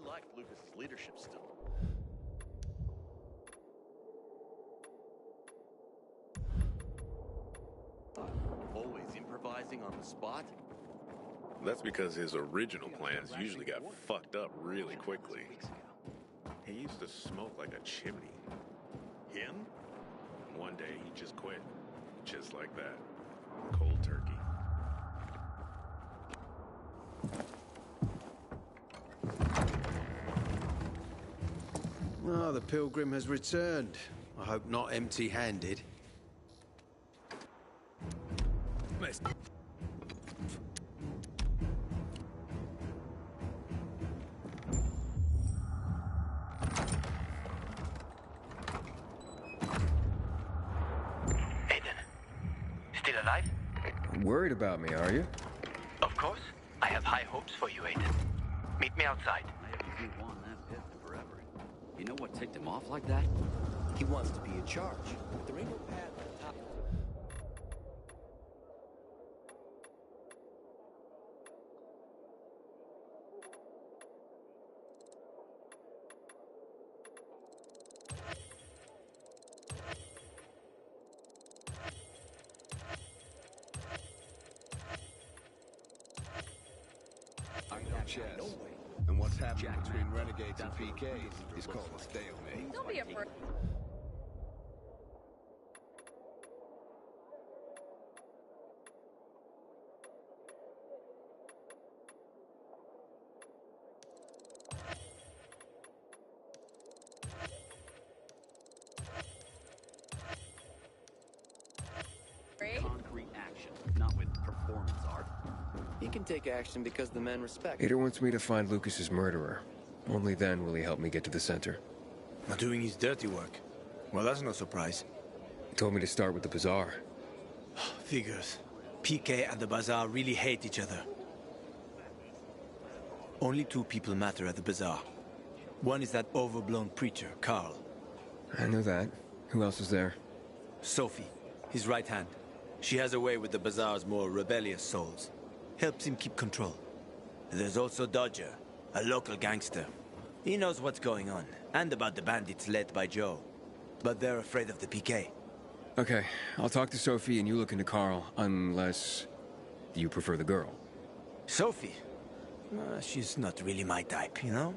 like Lucas's leadership still. Always improvising on the spot. That's because his original plans usually got fucked up really quickly. He used to smoke like a chimney. Him? One day he just quit. Just like that. Cold turkey. Oh, the pilgrim has returned. I hope not empty-handed. Still alive? Worried about me, are you? Of course. I have high hopes for you, Aiden. Meet me outside. I haven't been on that pit in forever. You know what ticked him off like that? He wants to be in charge. There ain't no path on top. Chess. And what's happening between renegades and PKs is called a stalemate. Don't be afraid. Concrete action, not with performance art. He can take action because the men respect. Ader wants me to find Lucas's murderer. Only then will he help me get to the center. Not doing his dirty work. Well, that's no surprise. He told me to start with the bazaar. Figures. PK and the bazaar really hate each other. Only two people matter at the bazaar. One is that overblown preacher, Carl. I know that. Who else is there? Sophie, his right hand. She has a way with the bazaar's more rebellious souls. Helps him keep control. There's also Dodger, a local gangster. He knows what's going on, and about the bandits led by Joe. But they're afraid of the PK. Okay, I'll talk to Sophie and you look into Carl, unless you prefer the girl. Sophie? She's not really my type, you know?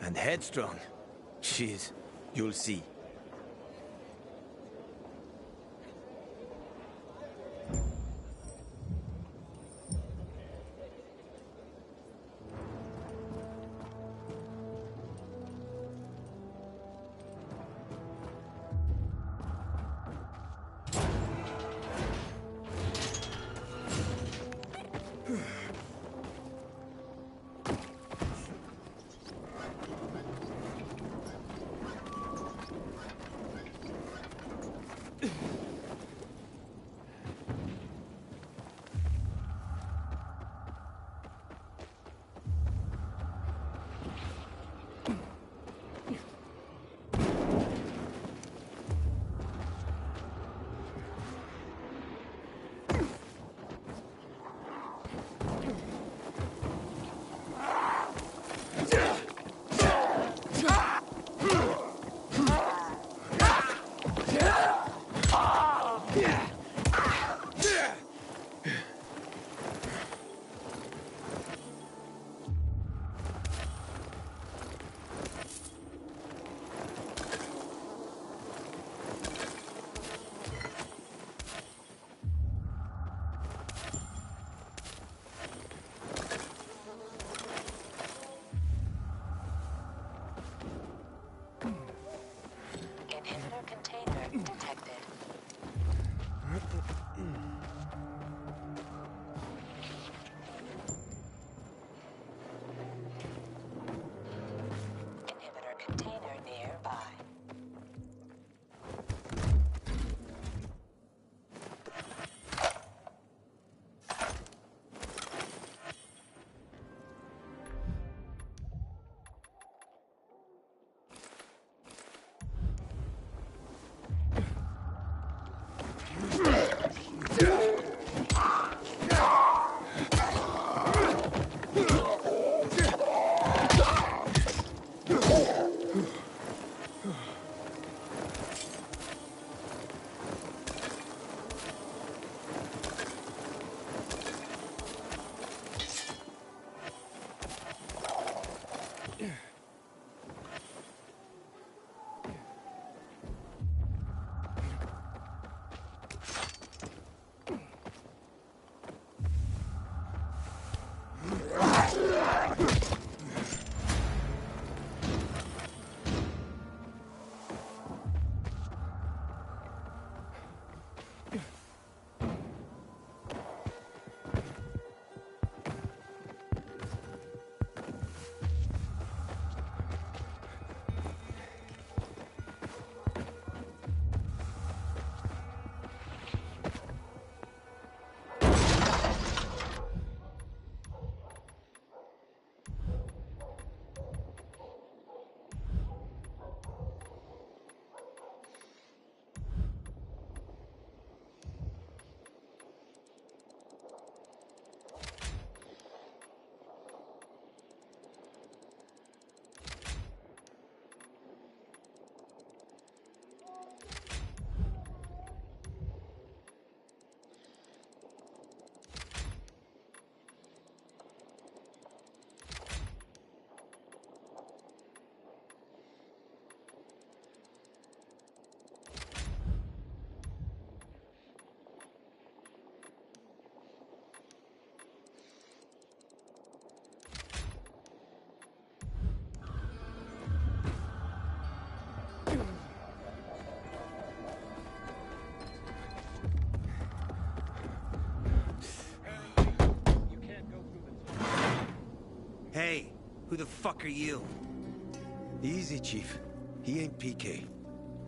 And headstrong. You'll see. Hey, who the fuck are you? Easy, Chief. He ain't PK.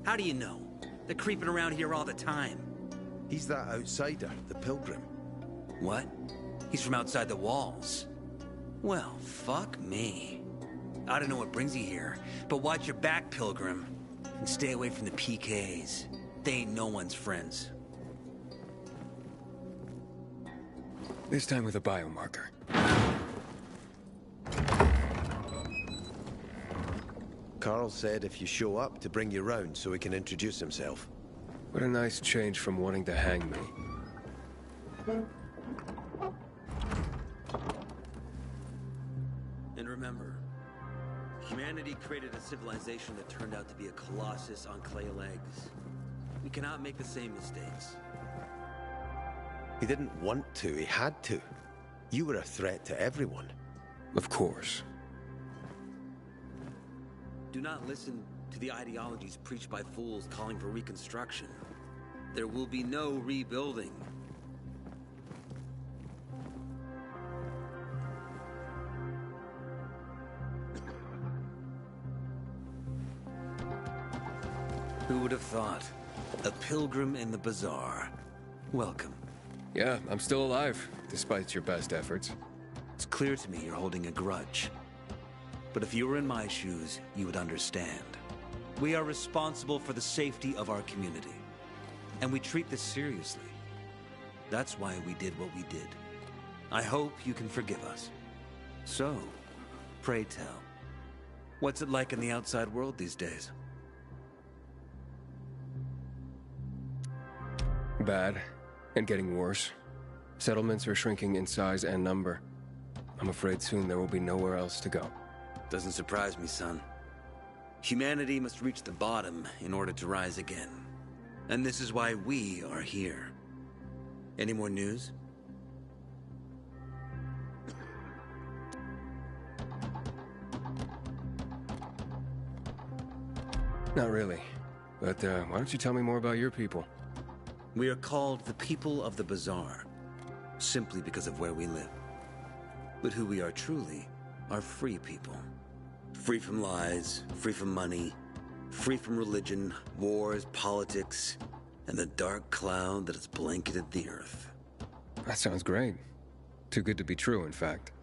How do you know? They're creeping around here all the time. He's that outsider, the Pilgrim. What? He's from outside the walls. Well, fuck me. I don't know what brings you here, but watch your back, Pilgrim. And stay away from the PKs. They ain't no one's friends. This time with a biomarker. Carl said if you show up to bring you round so he can introduce himself. What a nice change from wanting to hang me. And remember, humanity created a civilization that turned out to be a colossus on clay legs. We cannot make the same mistakes. He didn't want to, he had to. You were a threat to everyone. Of course. Do not listen to the ideologies preached by fools calling for reconstruction. There will be no rebuilding. Who would have thought? A pilgrim in the bazaar. Welcome. Yeah, I'm still alive, despite your best efforts. It's clear to me you're holding a grudge. But if you were in my shoes, you would understand. We are responsible for the safety of our community. And we treat this seriously. That's why we did what we did. I hope you can forgive us. So, pray tell, what's it like in the outside world these days? Bad, and getting worse. Settlements are shrinking in size and number. I'm afraid soon there will be nowhere else to go. Doesn't surprise me, son. Humanity must reach the bottom in order to rise again. And this is why we are here. Any more news? Not really. But why don't you tell me more about your people? We are called the people of the bazaar, simply because of where we live. But who we are truly are free people. Free from lies, free from money, free from religion, wars, politics, and the dark cloud that has blanketed the earth. That sounds great. Too good to be true, in fact.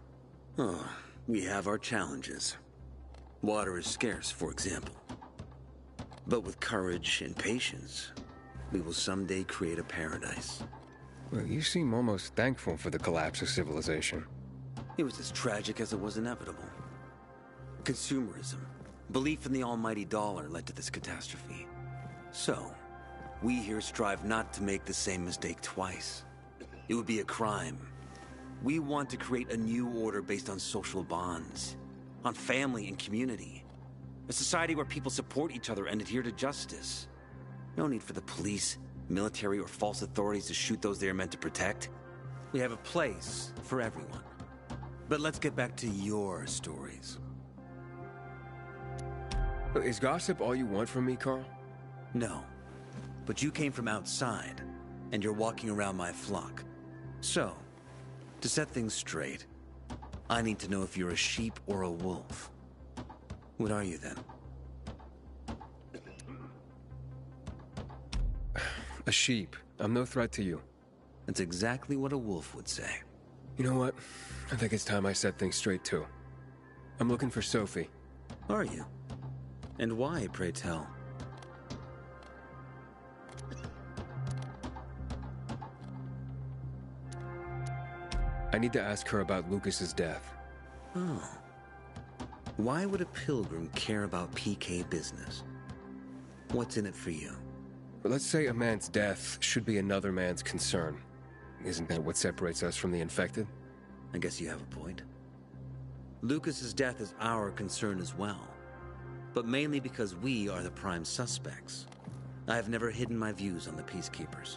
Oh, we have our challenges. Water is scarce, for example. But with courage and patience, we will someday create a paradise. Well, you seem almost thankful for the collapse of civilization. It was as tragic as it was inevitable. Consumerism, belief in the almighty dollar led to this catastrophe. So, we here strive not to make the same mistake twice. It would be a crime. We want to create a new order based on social bonds, on family and community. A society where people support each other and adhere to justice. No need for the police, military, or false authorities to shoot those they are meant to protect. We have a place for everyone. But let's get back to your stories. Is gossip all you want from me, Carl? No. But you came from outside, and you're walking around my flock. So, to set things straight, I need to know if you're a sheep or a wolf. What are you then? A sheep. I'm no threat to you. That's exactly what a wolf would say. You know what? I think it's time I set things straight, too. I'm looking for Sophie. Are you? And why, pray tell? I need to ask her about Lucas's death. Oh. Why would a pilgrim care about PK business? What's in it for you? But let's say a man's death should be another man's concern. Isn't that what separates us from the infected? I guess you have a point. Lucas's death is our concern as well. But mainly because we are the prime suspects. I have never hidden my views on the Peacekeepers.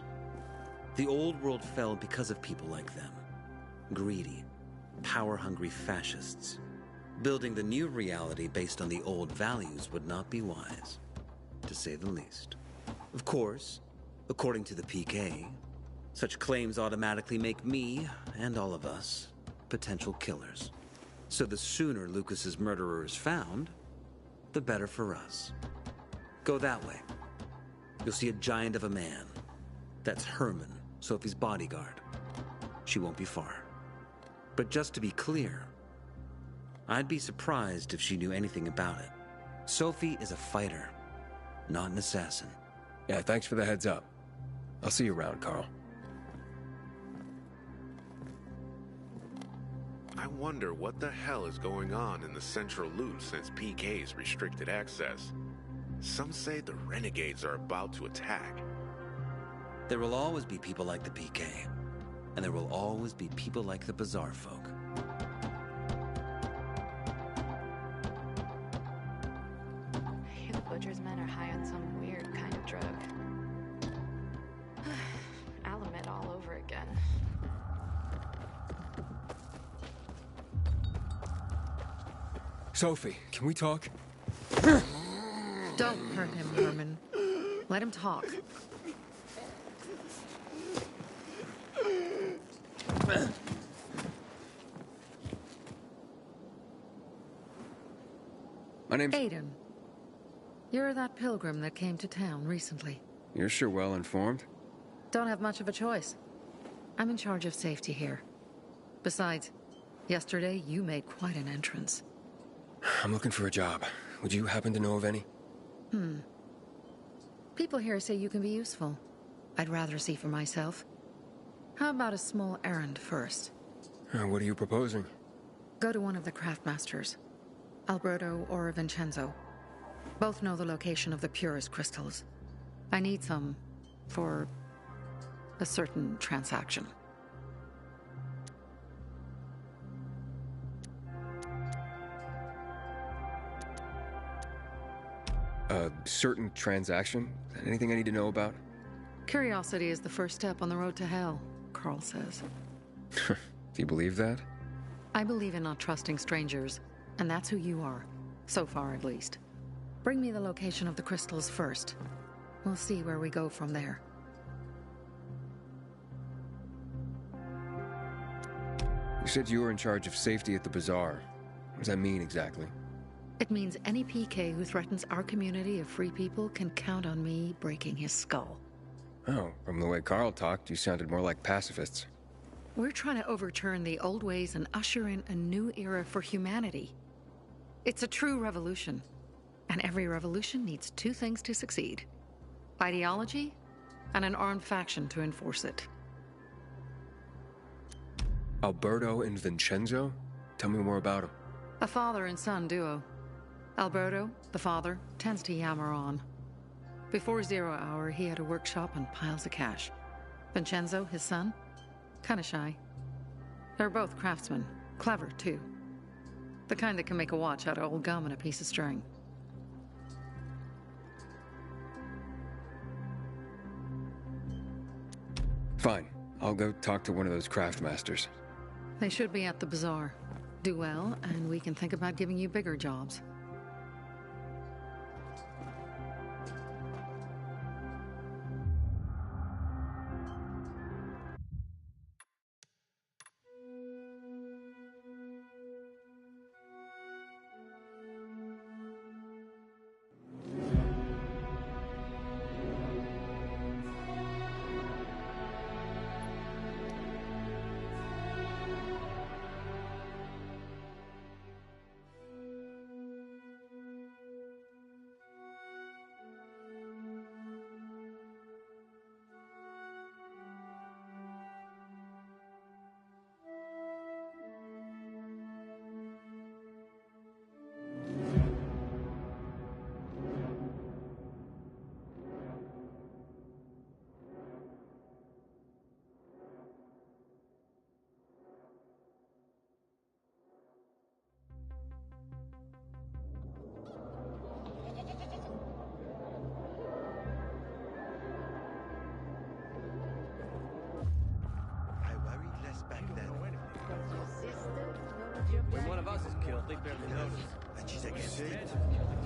The old world fell because of people like them. Greedy, power-hungry fascists. Building the new reality based on the old values would not be wise, to say the least. Of course, according to the PK, such claims automatically make me, and all of us, potential killers. So the sooner Lucas's murderer is found, the better for us. Go that way. You'll see a giant of a man. That's Herman, Sophie's bodyguard. She won't be far. But just to be clear, I'd be surprised if she knew anything about it. Sophie is a fighter, not an assassin. Yeah, thanks for the heads up. I'll see you around, Carl. I wonder what the hell is going on in the central loop since PK's restricted access. Some say the renegades are about to attack. There will always be people like the PK, and there will always be people like the Bazaar folk. I hear the Butcher's men are high on some weird kind of drug. Alamid all over again. Sophie, can we talk? Don't hurt him, Herman. Let him talk. My name's... Aiden. You're that pilgrim that came to town recently. You're sure well informed. Don't have much of a choice. I'm in charge of safety here. Besides, yesterday you made quite an entrance. I'm looking for a job. Would you happen to know of any? People here say you can be useful. I'd rather see for myself. How about a small errand first? What are you proposing? Go to one of the craftmasters. Alberto or Vincenzo. Both know the location of the purest crystals. I need some for a certain transaction. A certain transaction? Anything I need to know about? Curiosity is the first step on the road to hell, Carl says. Do you believe that? I believe in not trusting strangers, and that's who you are. So far, at least. Bring me the location of the crystals first. We'll see where we go from there. You said you were in charge of safety at the bazaar. What does that mean exactly? It means any PK who threatens our community of free people can count on me breaking his skull. Oh, from the way Carl talked, you sounded more like pacifists. We're trying to overturn the old ways and usher in a new era for humanity. It's a true revolution. And every revolution needs two things to succeed: ideology and an armed faction to enforce it. Alberto and Vincenzo? Tell me more about them. A father and son duo. Alberto, the father, tends to yammer on. Before 0 hour, he had a workshop and piles of cash. Vincenzo, his son, kinda shy. They're both craftsmen, clever too. The kind that can make a watch out of old gum and a piece of string. Fine. I'll go talk to one of those craftmasters. They should be at the bazaar. Do well, and we can think about giving you bigger jobs. When one of us is killed, they barely notice. And she's against it.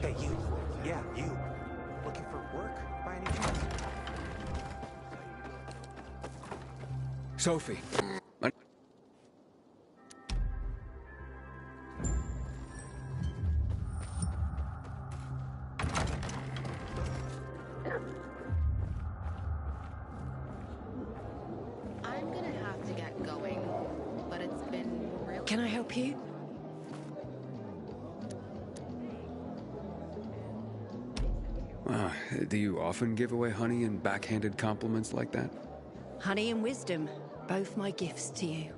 Hey, you. Yeah, you. Looking for work by any chance? Sophie. Can I help you? Do you often give away honey and backhanded compliments like that? Honey and wisdom, both my gifts to you.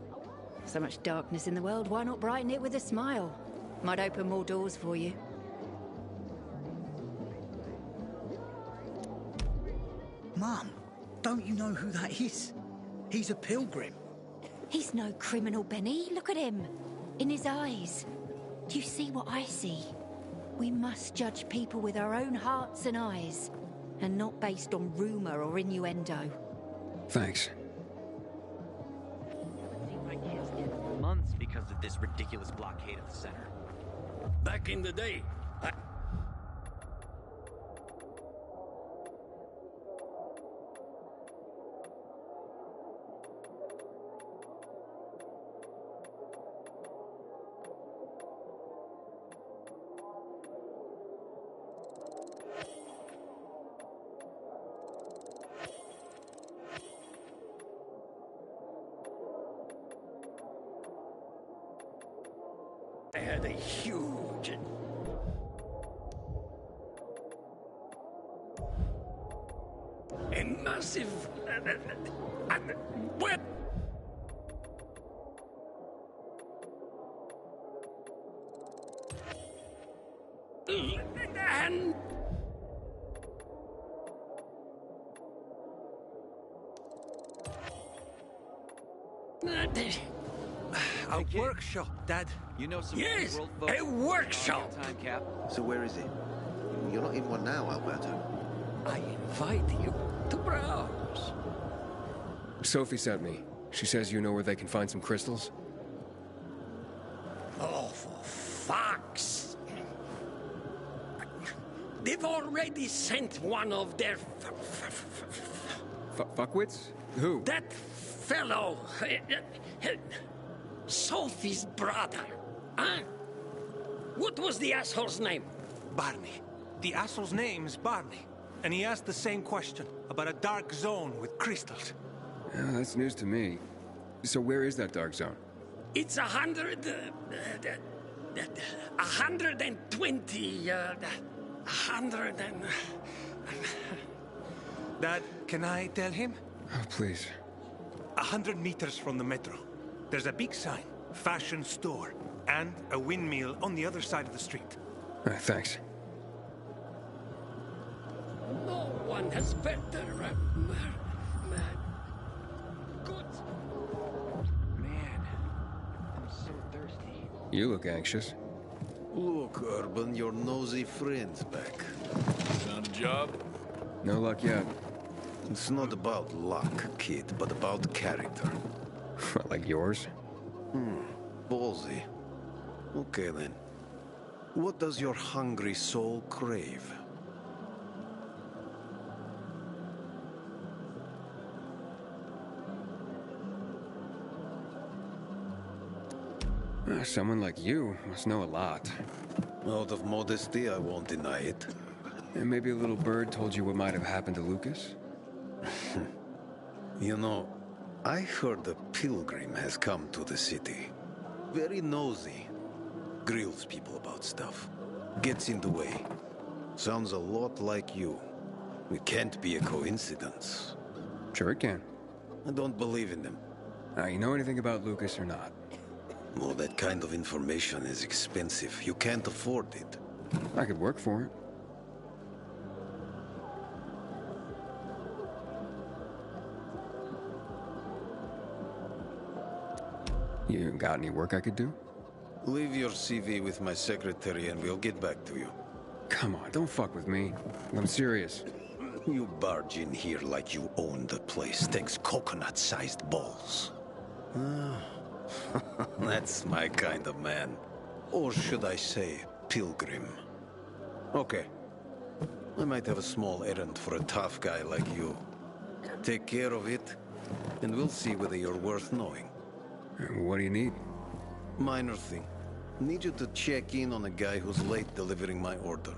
So much darkness in the world, why not brighten it with a smile? Might open more doors for you. Mum, don't you know who that is? He's a pilgrim. He's no criminal, Benny. Look at him. In his eyes. Do you see what I see? We must judge people with our own hearts and eyes, and not based on rumor or innuendo. Thanks. My kids did for months because of this ridiculous blockade of the center. Back in the day, I had a huge... a massive... web... and... A workshop, Dad. You know some Yes, world folks? a workshop. Time cap. So where is he? You're not in one now, Alberto. I invite you to browse. Sophie sent me. She says you know where they can find some crystals? Oh, for fuck's... They've already sent one of their... Fuckwits? Who? That fellow... Sophie's brother. Huh? What was the asshole's name? Barney. The asshole's name's Barney. And he asked the same question about a dark zone with crystals. Yeah, that's news to me. So where is that dark zone? It's 120... 100 and... Dad, can I tell him? Oh, please. 100 meters from the metro. There's a big sign, fashion store, and a windmill on the other side of the street. Thanks. No one has better... good... Man, I'm so thirsty. You look anxious. Look, Urban, your nosy friend's back. Found a job? No luck yet. It's not about luck, kid, but about character. Like yours? Ballsy. Okay, then. What does your hungry soul crave? Someone like you must know a lot. Out of modesty, I won't deny it. And maybe a little bird told you what might have happened to Lucas? You know, I heard a pilgrim has come to the city. Very nosy. Grills people about stuff. Gets in the way. Sounds a lot like you. It can't be a coincidence. Sure it can. I don't believe in them. Now, you know anything about Lucas or not? Well, that kind of information is expensive. You can't afford it. I could work for it. You got any work I could do? Leave your CV with my secretary and we'll get back to you. Come on, don't fuck with me. I'm serious. You barge in here like you own the place. Takes coconut-sized balls. That's my kind of man. Or should I say, pilgrim. Okay. I might have a small errand for a tough guy like you. Take care of it, and we'll see whether you're worth knowing. What do you need? Minor thing. Need you to check in on a guy who's late delivering my order.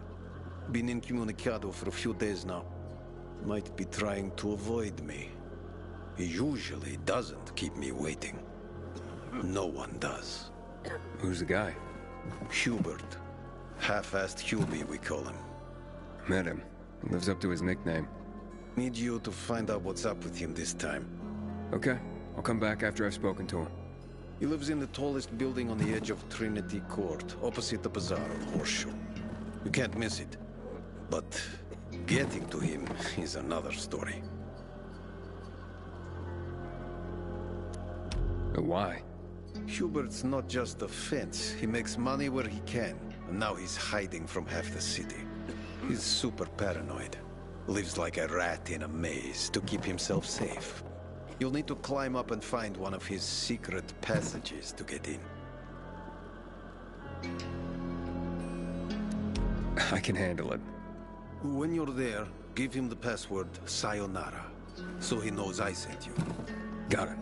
Been incommunicado for a few days now. Might be trying to avoid me. He usually doesn't keep me waiting. No one does. Who's the guy? Hubert. Half-assed Hubie, we call him. Met him. He lives up to his nickname. Need you to find out what's up with him this time. Okay. I'll come back after I've spoken to him. He lives in the tallest building on the edge of Trinity Court, opposite the Bazaar on Horseshoe. You can't miss it. But getting to him is another story. Why? Hubert's not just a fence. He makes money where he can, and now he's hiding from half the city. He's super paranoid. Lives like a rat in a maze to keep himself safe. You'll need to climb up and find one of his secret passages to get in. I can handle it. When you're there, give him the password Sayonara, so he knows I sent you. Got it.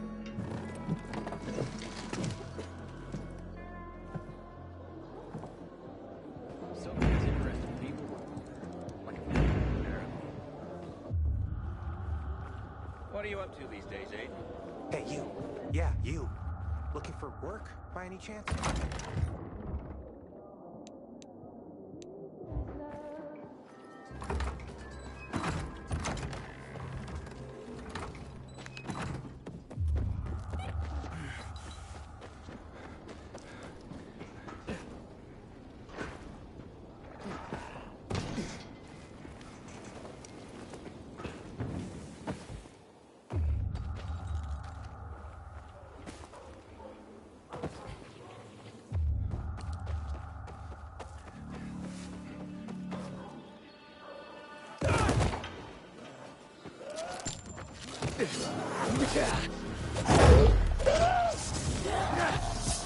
What are you up to these days, Aiden? Hey, you. Yeah, you. Looking for work, by any chance?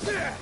Yeah.